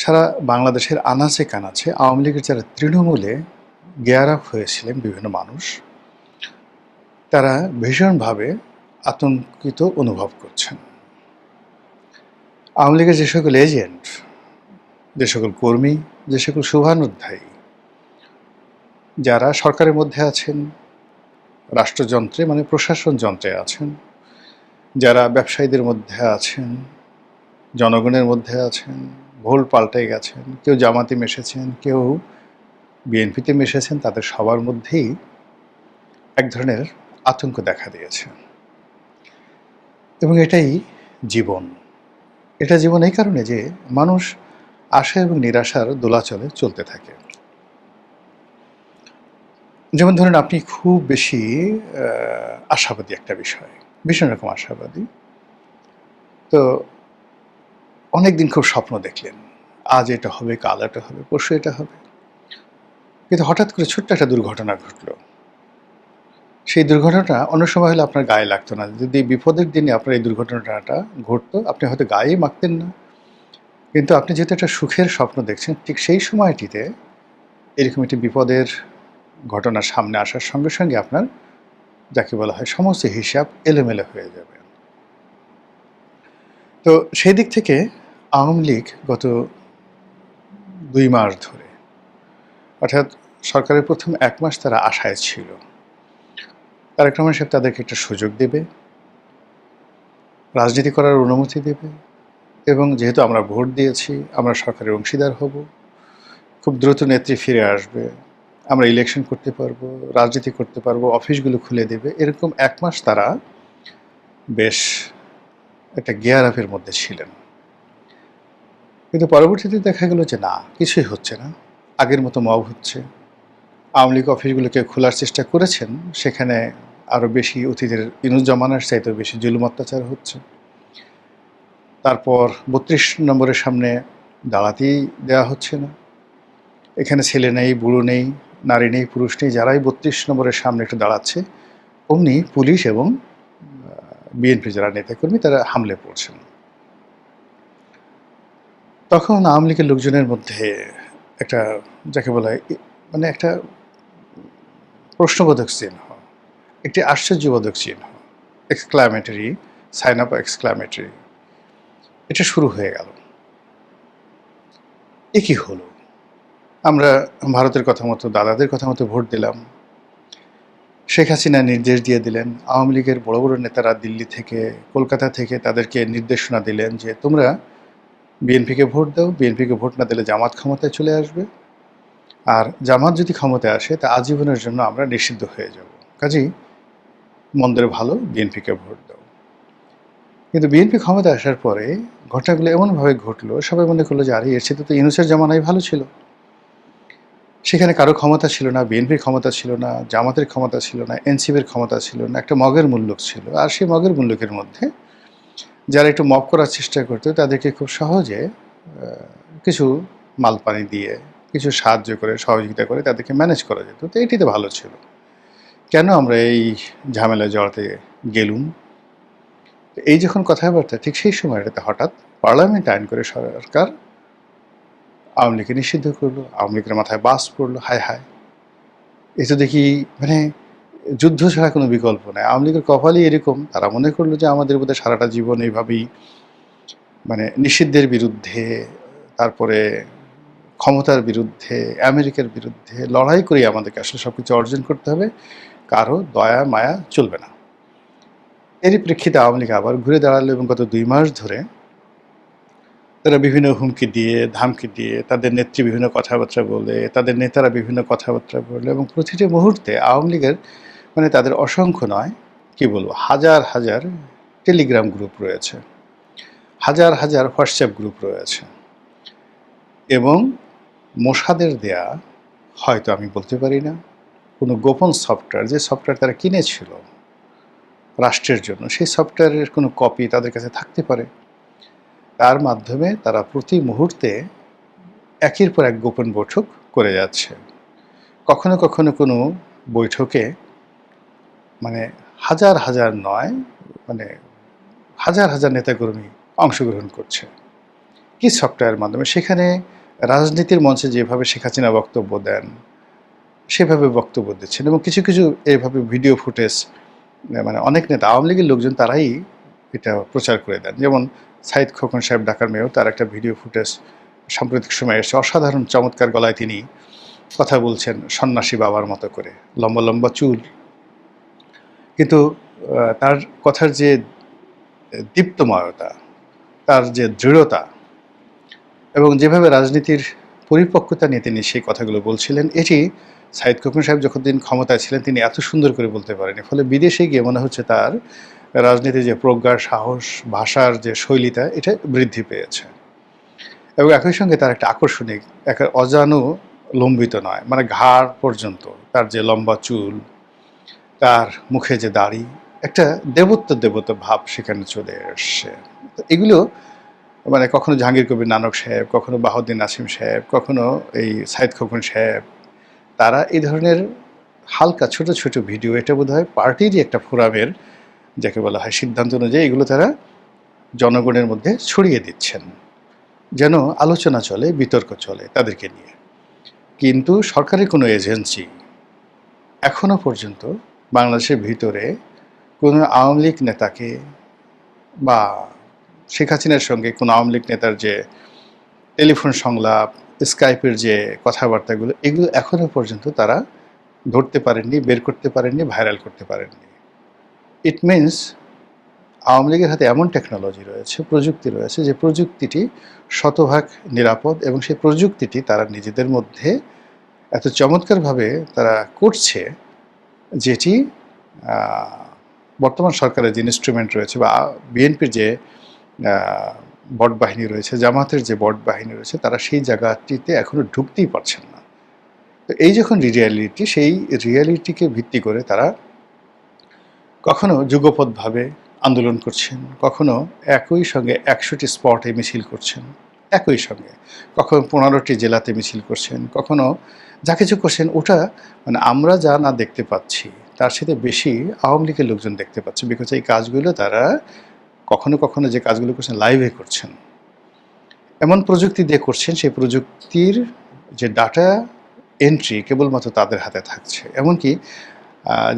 সারা বাংলাদেশের আনাচে কানাচে আওয়ামী লীগের যারা তৃণমূলে গেয়ার আপ হয়েছিলেন বিভিন্ন মানুষ, তারা ভীষণভাবে আতঙ্কিত অনুভব করছেন। আওয়ামী লীগের যে সকল এজেন্ট, যে সকল কর্মী, যে সকল শুভানুধ্যায়ী যারা সরকারের মধ্যে আছেন, রাষ্ট্রযন্ত্রে মানে প্রশাসন যন্ত্রে আছেন, যারা ব্যবসায়ীদের মধ্যে আছেন, জনগণের মধ্যে আছেন, ভোল পাল্টে গেছেন, কেউ জামাতে মিশেছেন, কেউ বিএনপিতে মিশেছেন, তাদের সবার মধ্যেই এক ধরনের আতঙ্ক দেখা দিয়েছে। এবং এটাই জীবন। এটা জীবন এই কারণে যে মানুষ আশা এবং নিরাশার দোলাচলে চলতে থাকে। যেমন ধরুন, আপনি খুব বেশি আশাবাদী একটা বিষয়, ভীষণ রকম আশাবাদী। তো অনেকদিন খুব স্বপ্ন দেখলেন, আজ এটা হবে, কাল এটা হবে, পরশু এটা হবে। কিন্তু হঠাৎ করে ছোট্ট একটা দুর্ঘটনা ঘটলো। সেই দুর্ঘটনাটা অন্য সময় হলে আপনার গায়ে লাগতো না। যদি বিপদের দিনে আপনার এই দুর্ঘটনাটা ঘটতো, আপনি হয়তো গায়েই মাখতেন না। কিন্তু আপনি যেহেতু একটা সুখের স্বপ্ন দেখছেন, ঠিক সেই সময়টিতে এরকম একটি বিপদের ঘটনা সামনে আসার সঙ্গে সঙ্গে আপনার, যাকে বলা হয়, সমস্ত হিসাব এলোমেলো হয়ে যাবে। তো সেই দিক থেকে আওয়ামী লীগ গত ২ মাস ধরে, অর্থাৎ সরকারের প্রথম ১ মাস তারা আশায় ছিল তারেক রহমান সাহেব তাদেরকে একটা সুযোগ দেবে, রাজনীতি করার অনুমতি দেবে, এবং যেহেতু আমরা ভোট দিয়েছি, আমরা সরকারের অংশীদার হব, খুব দ্রুত নেত্রী ফিরে আসবে, আমরা ইলেকশন করতে পারবো, রাজনীতি করতে পারবো, অফিসগুলো খুলে দেবে। এরকম ১ মাস তারা বেশ একটা গিয়ার আপের মধ্যে ছিলেন। কিন্তু পরবর্তীতে দেখা গেল যে না, কিছুই হচ্ছে না, আগের মতো মব হচ্ছে। আওয়ামী লীগ অফিসগুলোকে খোলার চেষ্টা করেছেন, সেখানে আরও বেশি অতীতের ইনুস জামানার চাইতেও বেশি জুলুম অত্যাচার হচ্ছে। তারপর ৩২ নম্বরের সামনে দাঁড়াতেই দেওয়া হচ্ছে না। এখানে ছেলে নেই, বুড়ো নেই, নারী নেই, পুরুষ নেই, যারাই ৩২ নম্বরের সামনে একটু দাঁড়াচ্ছে, অমনি পুলিশ এবং বিএনপি যারা নেতাকর্মী তারা হামলে পড়ছেন। তখন আওয়ামী লীগের লোকজনের মধ্যে একটা, যাকে বলা হয়, মানে একটা প্রশ্নবোধক চিহ্ন, একটি আশ্চর্যবোধক চিহ্ন, এক্সক্লামেটরি সাইন আপ, এক্সক্লামেটরি, এটা শুরু হয়ে গেল। এ কি হলো? আমরা ভারতের কথা মতো, দাদাদের কথা মতো ভোট দিলাম। শেখ হাসিনা নির্দেশ দিয়ে দিলেন, আওয়ামী লীগের বড় বড় নেতারা দিল্লি থেকে, কলকাতা থেকে তাদেরকে নির্দেশনা দিলেন যে তোমরা বিএনপিকে ভোট দাও, বিএনপিকে ভোট না দিলে জামাত ক্ষমতায় চলে আসবে, আর জামাত যদি ক্ষমতায় আসে তা আজীবনের জন্য আমরা নিষিদ্ধ হয়ে যাব, কাজেই মন্দের ভালো বিএনপিকে ভোট দাও। কিন্তু বিএনপি ক্ষমতায় আসার পরে ঘটনাগুলো এমনভাবে ঘটলো, সবাই মনে করলো যে আরে এর সাথে তো ইউনূসের জামানাই ভালো ছিল। সেখানে কারো ক্ষমতা ছিল না, বিএনপির ক্ষমতা ছিল না, জামাতের ক্ষমতা ছিল না, এনসিপির ক্ষমতা ছিল না, একটা মগের মূল্যক ছিল। আর সেই মগের মূল্যকের মধ্যে যারা একটু মব করার চেষ্টা করতো তাদেরকে খুব সহজে কিছু মালপানি দিয়ে, কিছু সাহায্য করে, সহযোগিতা করে তাদেরকে ম্যানেজ করা যেত। তো এটিতে ভালো ছিল। কেন আমরা এই ঝামেলায় জড়াতে গেলুম? এই যখন কথাবার্তা, ঠিক সেই সময়টাতে হঠাৎ পার্লামেন্ট আইন করে সরকার আওয়ামী লীগকে নিষিদ্ধ করলো, আওয়ামী লীগের মাথায় বাস পড়লো। হায় হায়, এ তো দেখি মানে যুদ্ধ ছাড়া কোনো বিকল্প নেই। আওয়ামী লীগের কপালই এরকম, তারা মনে করলো যে আমাদের বোধহয় সারাটা জীবন এইভাবেই মানে নিষিদ্ধের বিরুদ্ধে, তারপরে ক্ষমতার বিরুদ্ধে, আমেরিকার বিরুদ্ধে লড়াই করেই আমাদেরকে আসলে সব কিছু অর্জন করতে হবে, কারো দয়া মায়া চলবে না। এরই প্রেক্ষিতে আওয়ামী লীগ আবার ঘুরে দাঁড়ালো এবং গত ২ মাস ধরে তারা বিভিন্ন হুমকি দিয়ে, ধামকি দিয়ে, তাদের নেত্রী বিভিন্ন কথাবার্তা বলে, তাদের নেতারা বিভিন্ন কথাবার্তা বলে, এবং প্রতিটি মুহূর্তে আওয়ামী লীগের মানে তাদের অসংখ্য নয়, কি বলবো, হাজার হাজার টেলিগ্রাম গ্রুপ রয়েছে, হাজার হাজার হোয়াটসঅ্যাপ গ্রুপ রয়েছে, এবং মোসাদের দেয়া, হয়তো আমি বলতে পারি না, কোনো গোপন সফটওয়্যার, যে সফটওয়্যার তারা কিনেছিল রাষ্ট্রের জন্য, সেই সফটওয়্যারের কোনো কপি তাদের কাছে থাকতে পারে। তার মাধ্যমে তারা প্রতি মুহূর্তে একের পর এক গোপন বৈঠক করে যাচ্ছে। কখনো কখনো কোনো বৈঠকে মানে হাজার হাজার নয়, মানে হাজার হাজার নেতাকর্মী অংশগ্রহণ করছে। কি সফটওয়্যারের মাধ্যমে সেখানে রাজনীতির মঞ্চে যেভাবে শেখ হাসিনা বক্তব্য দেন সেভাবে বক্তব্য দিচ্ছেন এবং কিছু কিছু এইভাবে ভিডিও ফুটেজ মানে অনেক নেতা আওয়ামী লীগের লোকজন তারাই এটা প্রচার করে দেন। যেমন সাইদ খোকন সাহেব ঢাকার মেয়র, তার একটা ভিডিও ফুটেজ সাম্প্রতিক সময়ে এসে অসাধারণ চমৎকার গলায় তিনি কথা বলছেন সন্ন্যাসী বাবার মতো করে, লম্বা লম্বা চুল, কিন্তু তার কথার যে দীপ্তময়তা, তার যে দৃঢ়তা এবং যেভাবে রাজনীতির পরিপক্কতা নিয়ে তিনি সেই কথাগুলো বলছিলেন, এটি সাইদ খোকন সাহেব যখন দিন ক্ষমতায় ছিলেন তিনি এত সুন্দর করে বলতে পারেনি। ফলে বিদেশে গিয়ে মনে হচ্ছে তার রাজনীতির যে প্রজ্ঞা, সাহস, ভাষার যে শৈলীটা এটা বৃদ্ধি পেয়েছে এবং একই সঙ্গে তার একটা আকর্ষণিক, একটা অজানুলম্বিত নয়, মানে ঘাড় পর্যন্ত তার যে লম্বা চুল, তার মুখে যে দাড়ি, একটা দেবত্ব দেবত্ব ভাব সেখানে চলে এসছে। তো এগুলো মানে কখনো জাহাঙ্গীর কবির নানক সাহেব, কখনো বাহাউদ্দিন নাসিম সাহেব, কখনো এই সাইদ খোকন সাহেব, তারা এই ধরনের হালকা ছোট ছোট ভিডিও, এটা বোধহয় পার্টিরই একটা ফোরামের যাকে বলা হয় সিদ্ধান্ত অনুযায়ী এগুলো তারা জনগণের মধ্যে ছড়িয়ে দিচ্ছেন যেন আলোচনা চলে, বিতর্ক চলে তাদেরকে নিয়ে। কিন্তু সরকারি কোনো এজেন্সি এখনো পর্যন্ত বাংলাদেশের ভিতরে কোনো আওয়ামী লীগ নেতাকে বা শেখ হাসিনার সঙ্গে কোনো আওয়ামী লীগ নেতার যে টেলিফোন সংলাপ, স্কাইপের যে কথাবার্তাগুলো, এগুলো এখনো পর্যন্ত তারা ধরতে পারেননি, বের করতে পারেননি, ভাইরাল করতে পারেননি। ইট মিনস আওয়ামী লীগের হাতে এমন টেকনোলজি রয়েছে, প্রযুক্তি রয়েছে, যে প্রযুক্তিটি শতভাগ নিরাপদ এবং সেই প্রযুক্তিটি তারা নিজেদের মধ্যে এত চমৎকারভাবে তারা করছে, যেটি বর্তমান সরকারের যে ইনস্ট্রুমেন্ট রয়েছে বা বিএনপির যে বট বাহিনী রয়েছে, জামাতের যে বট বাহিনী রয়েছে, তারা সেই জায়গাটিতে এখনো ঢুকতেই পারছেন না। তো এই যখন রিয়ালিটি, সেই রিয়ালিটিকে ভিত্তি করে তারা কখনো যুগপৎভাবে আন্দোলন করছেন, কখনো একই সঙ্গে ১০০টি স্পটে মিছিল করছেন একই সঙ্গে, কখনো ১৫টি জেলাতে মিছিল করছেন, কখনো যা কিছু করছেন ওটা মানে আমরা যা না দেখতে পাচ্ছি তার সাথে বেশি আওয়ামী লীগের লোকজন দেখতে পাচ্ছে। বিকজ এই কাজগুলো তারা কখনো কখনো যে কাজগুলো করছেন লাইভে করছেন, এমন প্রযুক্তি দিয়ে করছেন, সেই প্রযুক্তির যে ডাটা এন্ট্রি কেবলমাত্র তাদের হাতে থাকছে। এমনকি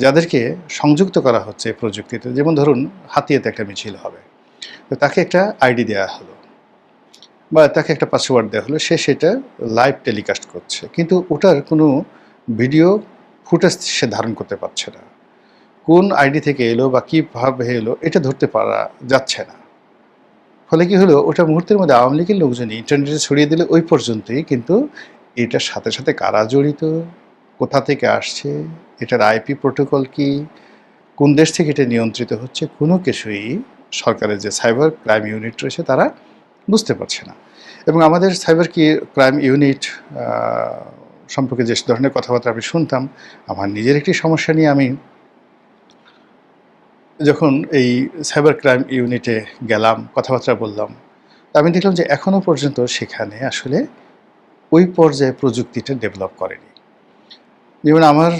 যাদেরকে সংযুক্ত করা হচ্ছে প্রযুক্তিতে, যেমন ধরুন হাতিয়াতে একটা মিছিল হবে, তো তাকে একটা আইডি দেওয়া হলো বা তাকে একটা পাসওয়ার্ড দেওয়া হলো, সে সেটা লাইভ টেলিকাস্ট করছে, কিন্তু ওটার কোনো ভিডিও ফুটেজ সে ধারণ করতে পারছে না। কোন আইডি থেকে এলো বা কীভাবে এলো এটা ধরতে পারা যাচ্ছে না। ফলে কি হলো, ওটা মুহূর্তের মধ্যে আওয়ামী লীগের লোকজনই ইন্টারনেটে ছড়িয়ে দিলে ওই পর্যন্তই, কিন্তু এটার সাথে সাথে কারা জড়িত, কোথা থেকে আসছে, এটার আইপি প্রোটোকল কি, কোন দেশ থেকে এটা নিয়ন্ত্রিত হচ্ছে, কোনো কিছুই সরকারের যে সাইবার ক্রাইম ইউনিট রয়েছে তারা বুঝতে পারছে না। এবং আমাদের সাইবার ক্রাইম ইউনিট সম্পর্কে যে ধরনের কথাবার্তা আমি শুনতাম, আমার নিজের একটি সমস্যা নিয়ে আমি যখন এই সাইবার ক্রাইম ইউনিটে গেলাম, কথাবার্তা বললাম, আমি দেখলাম যে এখনও পর্যন্ত সেখানে আসলে ওই পর্যায়ে প্রযুক্তিটা ডেভেলপ করেনি। যেমন আমার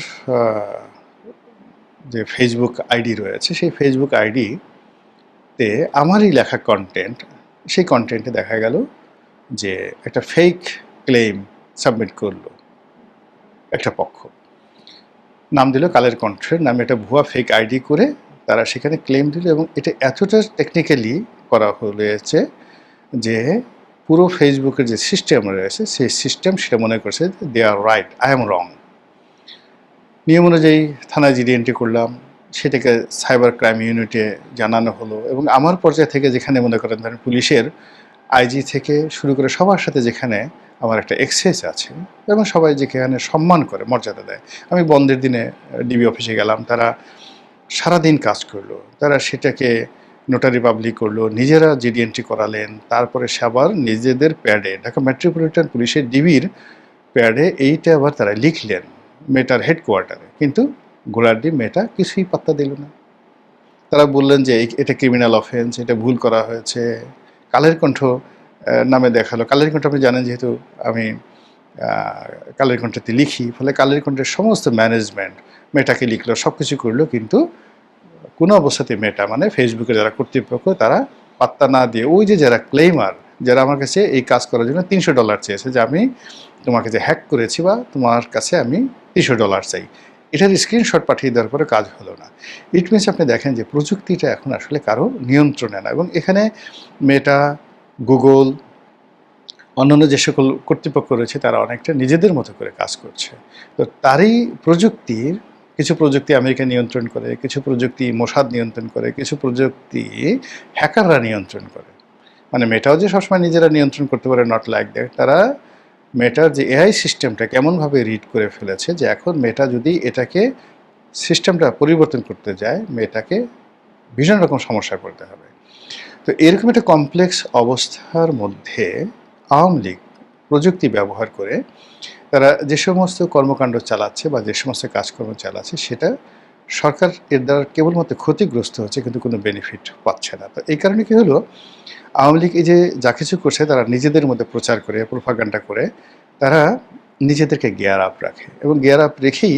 যে ফেসবুক আইডি রয়েছে, সেই ফেসবুক আইডিতে আমারই লেখা কন্টেন্ট, সেই কন্টেন্টে দেখা গেল যে একটা ফেক ক্লেম সাবমিট করলো একটা পক্ষ, নাম দিল কালের কণ্ঠের নামে একটা ভুয়া ফেক আইডি করে তারা সেখানে ক্লেম দিল, এবং এটা এতটা টেকনিক্যালি করা হয়েছে যে পুরো ফেসবুকের যে সিস্টেম রয়েছে সেই সিস্টেম সেটা মনে করছে দে আর রাইট, আই এম রং। নিয়ম অনুযায়ী থানায় জিডি এন্ট্রি করলাম, সেটাকে সাইবার ক্রাইম ইউনিটে জানানো হলো, এবং আমার পর্যায় থেকে যেখানে মনে করেন ধরেন পুলিশের আইজি থেকে শুরু করে সবার সাথে যেখানে আমার একটা এক্সেস আছে এবং সবাই যেখানে সম্মান করে, মর্যাদা দেয়। আমি বন্ধের দিনে ডিবি অফিসে গেলাম, তারা সারাদিন কাজ করলো, তারা সেটাকে নোটারি পাবলিক করলো, নিজেরা জিডি এন্ট্রি করালেন, তারপরে সে আবার নিজেদের প্যাডে, ঢাকা মেট্রোপলিটন পুলিশের ডিবির প্যাডে এইটা আবার তারা লিখলেন মেটার হেডকোয়ার্টারে, কিন্তু গোলার্ডি মেটা কিছুই পাত্তা দিল না। তারা বললেন যে এটা ক্রিমিনাল অফেন্স, এটা ভুল করা হয়েছে। কালের কণ্ঠ নামে দেখালো। কালের কণ্ঠ আপনি জানেন, যেহেতু আমি কালের কণ্ঠতে লিখি, ফলে কালের কণ্ঠের সমস্ত ম্যানেজমেন্ট মেটাকে লিখলো, সব কিছু করলো, কিন্তু কোনো অবস্থাতে মেটা মানে ফেসবুকের যারা কর্তৃপক্ষ তারা পাত্তা না দিয়ে ওই যে যারা ক্লেমার যারা আমার কাছে এই কাজ করার জন্য $300 চেয়েছে, যে আমি তোমাকে যে হ্যাক করেছি বা তোমার কাছে আমি $300 চাই। এটার স্ক্রিনশট পাঠিয়ে দেওয়ার পরে কাজ হলো না। ইট মিনস আপনি দেখেন যে প্রযুক্তিটা এখন আসলে কারো নিয়ন্ত্রণে না, এবং এখানে মেটা, গুগল, অন্যান্য যে সকল কর্তৃপক্ষ রয়েছে তারা অনেকটা নিজেদের মতো করে কাজ করছে। তো তারই প্রযুক্তির কিছু প্রযুক্তি আমেরিকা নিয়ন্ত্রণ করে, কিছু প্রযুক্তি মোসাদ নিয়ন্ত্রণ করে, কিছু প্রযুক্তি হ্যাকাররা নিয়ন্ত্রণ করে। মানে মেটাও যে সবসময় নিজেরা নিয়ন্ত্রণ করতে পারে, নট লাইক দ্যাট। তারা মেটার যে এআই সিস্টেমটা কেমনভাবে রিড করে ফেলেছে যে এখন মেটা যদি এটাকে সিস্টেমটা পরিবর্তন করতে যায়, মেটাকে ভীষণ রকম সমস্যায় পড়তে হবে। তো এরকম একটা কমপ্লেক্স অবস্থার মধ্যে আওয়ামী লীগ প্রযুক্তি ব্যবহার করে তারা যে সমস্ত কর্মকাণ্ড চালাচ্ছে বা যে সমস্ত কাজকর্ম চালাচ্ছে, সেটা সরকার এর দ্বারা কেবলমাত্র ক্ষতিগ্রস্ত হচ্ছে, কিন্তু কোনো বেনিফিট পাচ্ছে না। তো এই কারণে কী হলো, আওয়ামী লীগ এই যে যা কিছু করছে তারা নিজেদের মধ্যে প্রচার করে, প্রোপাগান্ডা করে তারা নিজেদেরকে গিয়ার আপ রাখে, এবং গিয়ার আপ রেখেই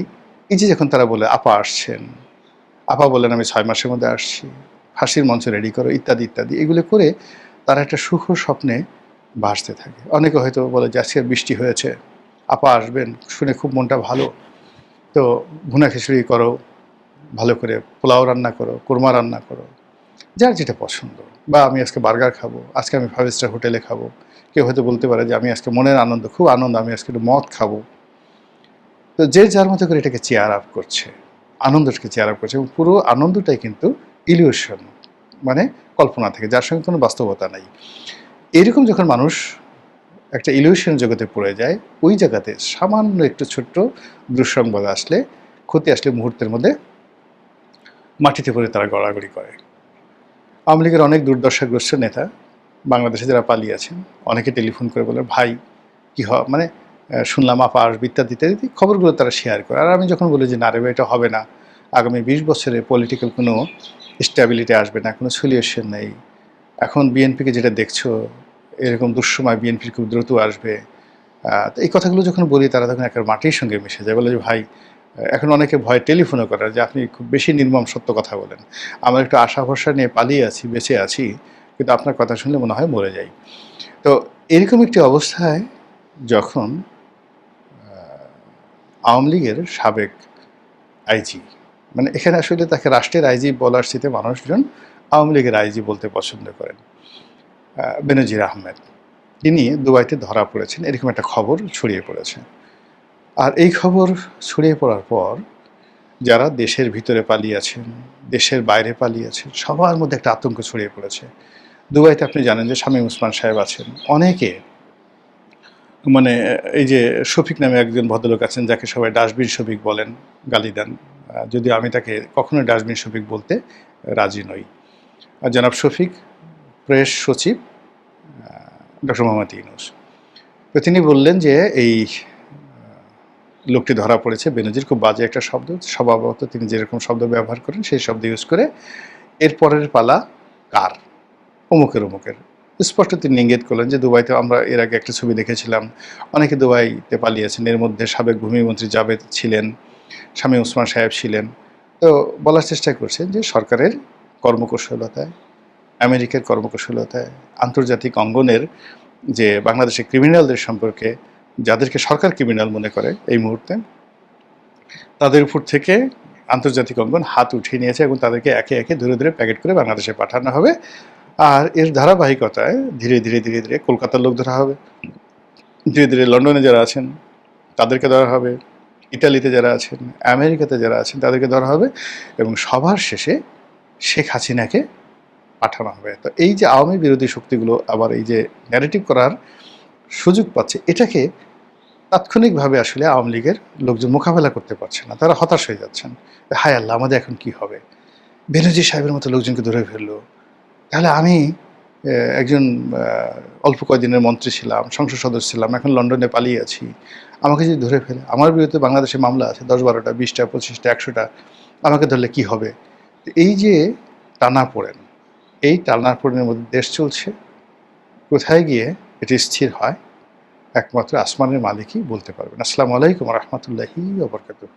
এই যে যখন তারা বলে আপা আসছেন, আপা বলেন আমি 6 মাসের মধ্যে আসছি, ফাঁসির মঞ্চ রেডি করো, ইত্যাদি ইত্যাদি, এগুলো করে তারা একটা সুখ স্বপ্নে ভাসতে থাকে। অনেকে হয়তো বলে যে আজকে বৃষ্টি হয়েছে, আপা আসবেন, শুনে খুব মনটা ভালো, তো ভুনা খিচুড়ি করো, ভালো করে পোলাও রান্না করো, কোরমা রান্না করো, যার যেটা পছন্দ। বা আমি আজকে বার্গার খাবো, আজকে আমি 5 স্টার হোটেলে খাবো। কেউ হয়তো বলতে পারে যে আমি আজকে মনের আনন্দ, খুব আনন্দ, আমি আজকে একটু মদ খাবো। তো যে যার মতো করে এটাকে চেয়ার আপ করছে, আনন্দটাকে চেয়ার আপ করছে, এবং পুরো আনন্দটাই কিন্তু ইলিউশন, মানে কল্পনা থেকে, যার সঙ্গে কোনো বাস্তবতা নাই। এরকম যখন মানুষ একটা ইলিউশন জগতে পড়ে যায়, ওই জায়গাতে সামান্য একটু ছোট্ট দুঃসংবাদ আসলে, ক্ষতি আসলে মুহূর্তের মধ্যে মাটিতে পড়ে তারা গড়াগড়ি করে। আওয়ামী লীগের অনেক দুর্দশাগ্রস্ত নেতা বাংলাদেশে যারা পালিয়ে আছেন, অনেকে টেলিফোন করে বলে ভাই কী মানে শুনলাম আপা আসবে, ইত্যাদি ইত্যাদি খবরগুলো তারা শেয়ার করে। আর আমি যখন বলি যে না রে ভাই, এটা হবে না, আগামী 20 বছরে পলিটিক্যাল কোনো স্ট্যাবিলিটি আসবে না, কোনো সলিউশন নেই, এখন বিএনপিকে যেটা দেখছো এরকম দুঃসময় বিএনপির খুব দ্রুত আসবে, তো এই কথাগুলো যখন বলি তারা তখন একটা মাটির সঙ্গে মিশে যায়, বলে যে ভাই, এখন অনেকে ভয় টেলিফোনও করার যে আপনি খুব বেশি নির্মম সত্য কথা বলেন, আমার একটু আশা ভরসা নিয়ে পালিয়ে আছি, বেঁচে আছি, কিন্তু আপনার কথা শুনলে মনে হয় মরে যাই। তো এরকম একটি অবস্থায় যখন আওয়ামী লীগের সাবেক আইজি, মানে এখানে আসলে তাকে রাষ্ট্রের আইজি বলার সাথে মানুষজন আওয়ামী লীগের আইজি বলতে পছন্দ করেন, বেনজির আহমেদ, তিনি দুবাইতে ধরা পড়েছেন, এরকম একটা খবর ছড়িয়ে পড়েছে। আর এই খবর ছড়িয়ে পড়ার পর যারা দেশের ভিতরে পালিয়ে আছেন, দেশের বাইরে পালিয়ে আছেন, সবার মধ্যে একটা আতঙ্ক ছড়িয়ে পড়েছে। দুবাইতে আপনি জানেন যে শামীম ওসমান সাহেব আছেন, অনেকে মানে এই যে শফিক নামে একজন ভদ্রলোক আছেন যাকে সবাই ডাস্টবিন শফিক বলেন, গালি দেন, যদিও আমি তাকে কখনোই ডাস্টবিন শফিক বলতে রাজি নই। জনাব শফিক প্রেস সচিব ডক্টর মোহাম্মদ ইউনূস, তো তিনি বললেন যে এই লোকটি ধরা পড়েছে, বেনজির, খুব বাজে একটা শব্দ, স্বভাবত তিনি যেরকম শব্দ ব্যবহার করেন সেই শব্দ ইউজ করে এর পরের পালা কার, অমুকের অমুকের। স্পষ্ট তিনি ইঙ্গিত করলেন যে দুবাইতে আমরা এর আগে একটা ছবি দেখেছিলাম, অনেকে দুবাইতে পালিয়েছেন, এর মধ্যে সাবেক ভূমিমন্ত্রী জাবেদ ছিলেন, শামীম ওসমান সাহেব ছিলেন। তো বলার চেষ্টা করছেন যে সরকারের কর্মকুশলতায়, আমেরিকার কর্মকুশলতায়, আন্তর্জাতিক অঙ্গনের যে বাংলাদেশের ক্রিমিনালদের সম্পর্কে, যাদেরকে সরকার ক্রিমিনাল মনে করে এই মুহূর্তে, তাদের উপর থেকে আন্তর্জাতিক অঙ্গন হাত উঠিয়ে নিয়েছে, এবং তাদেরকে একে একে ধীরে ধীরে প্যাকেট করে বাংলাদেশে পাঠানো হবে। আর এর ধারাবাহিকতায় ধীরে ধীরে ধীরে ধীরে কলকাতার লোক ধরা হবে, ধীরে ধীরে লন্ডনে যারা আছেন তাদেরকে ধরা হবে, ইটালিতে যারা আছেন, আমেরিকাতে যারা আছেন তাদেরকে ধরা হবে, এবং সবার শেষে শেখ হাসিনাকে পাঠানো হবে। তো এই যে আওয়ামী বিরোধী শক্তিগুলো আবার এই যে ন্যারেটিভ করার সুযোগ পাচ্ছে, এটাকে তাৎক্ষণিকভাবে আসলে আওয়ামী লীগের লোকজন মোকাবেলা করতে পারছে না, তারা হতাশ হয়ে যাচ্ছেন। হায় আল্লাহ, আমাদের এখন কি হবে, বেনজির সাহেবের মতো লোকজনকে ধরে ফেললো, তাহলে আমি একজন অল্প কয়েকদিনের মন্ত্রী ছিলাম, সংসদ সদস্য ছিলাম, এখন লন্ডনে পালিয়ে আছি, আমাকে যদি ধরে ফেলে, আমার বিরুদ্ধে বাংলাদেশে মামলা আছে 10-12টা, 20টা, 25টা, 100টা, আমাকে ধরলে কি হবে। এই যে টানাপোড়েন, এই টানাপোড়েনের মধ্যে দেশ চলছে, কোথায় গিয়ে এটি স্থির হয় একমাত্র আসমানের মালিকই বলতে পারবেন। আসসালামু আলাইকুম ওয়া রাহমাতুল্লাহি ওয়া বারাকাতুহু।